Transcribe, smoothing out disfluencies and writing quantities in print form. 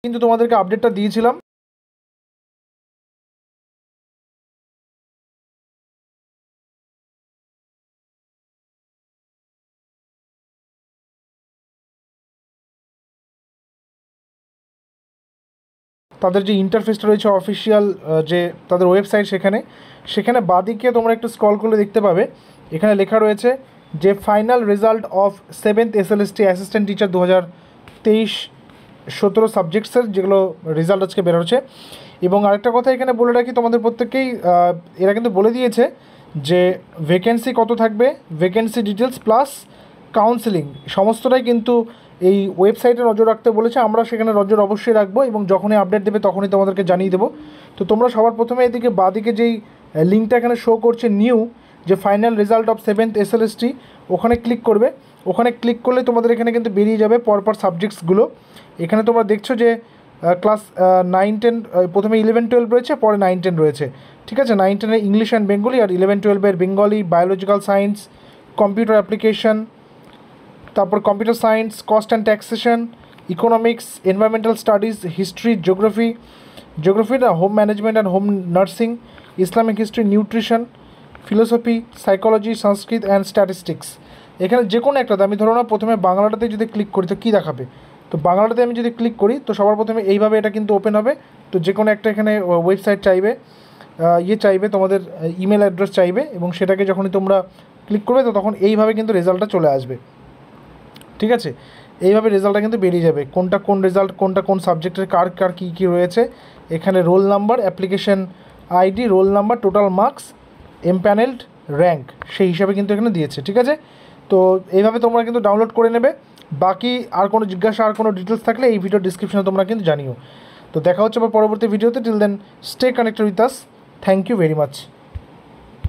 কিন্তু তোমাদেরকে আপডেটটা দিয়েছিলাম। তাদের যে ইন্টারফেসটা রয়েছে অফিসিয়াল যে তাদের ওয়েবসাইট, সেখানে বাদিকে তোমরা একটু স্ক্রল করলে দেখতে পাবে এখানে লেখা রয়েছে যে final result of 7th SLST assistant teacher 2023-17 সাবজেক্টসের যেগুলো রেজাল্ট আজকে বেরোচ্ছে। এবং আরেকটা কথা এখানে বলে রাখি তোমাদের প্রত্যেককেই, এরা কিন্তু বলে দিয়েছে যে ভ্যাকেন্সি কত থাকবে, ভ্যাকেন্সি ডিটেলস প্লাস কাউন্সেলিং সমস্তটাই কিন্তু এই ওয়েবসাইটে নজর রাখতে বলেছে। আমরা সেখানে নজর অবশ্যই রাখবো এবং যখনই আপডেট দেবে তখনই তোমাদেরকে জানিয়ে দেবো। তো তোমরা সবার প্রথমে এদিকে বাদিকে যেই লিঙ্কটা এখানে শো করছে নিউ, যে final result of 7th SLST, ওখানে ক্লিক করবে। ওখানে ক্লিক করলে তোমাদের এখানে কিন্তু বেরিয়ে যাবে পরপর সাবজেক্টসগুলো। এখানে তোমরা দেখছো যে ক্লাস 9-10 প্রথমে 11-12 রয়েছে, পরে 9-10 রয়েছে, ঠিক আছে। 9-10 ইংলিশ অ্যান্ড বেঙ্গলি, আর 11-12 Bengali, biological science, computer application, তারপর computer science, cost and taxation, economics, environmental studies, history, geography না, home management and home nursing, Islamic history, nutrition, philosophy, psychology, Sanskrit and statistics. এখানে যে কোনো একটাতে আমি ধরো না প্রথমে বাংলাটাতে যদি ক্লিক করি তো কী দেখাবে, তো বাংলাটাতে আমি যদি ক্লিক করি তো সবার প্রথমে এইভাবে এটা কিন্তু ওপেন হবে। তো যে কোনো একটা এখানে ওয়েবসাইট চাইবে, চাইবে তোমাদের ইমেল অ্যাড্রেস চাইবে, এবং সেটাকে যখনই তোমরা ক্লিক করবে তো তখন এইভাবে কিন্তু রেজাল্টটা চলে আসবে, ঠিক আছে। এইভাবে রেজাল্টটা কিন্তু বেরিয়ে যাবে, কোনটা কোন রেজাল্ট, কোনটা কোন সাবজেক্টের কার কার কী কী রয়েছে। এখানে roll number, application ID, roll number, total marks, empanelled rank সেই হিসাবে কিন্তু এখানে দিয়েছে, ঠিক আছে। তো এইভাবে তোমরা কিন্তু ডাউনলোড করে নেবে। বাকি আর কোনো জিজ্ঞাসা, আর কোনো ডিটেলস থাকলে এই ভিডিও ডিসক্রিপশনে তোমরা কিন্তু জানিও। তো দেখা হচ্ছে আবার পরবর্তী ভিডিওতে। Till then stay connected with us. Thank you very much.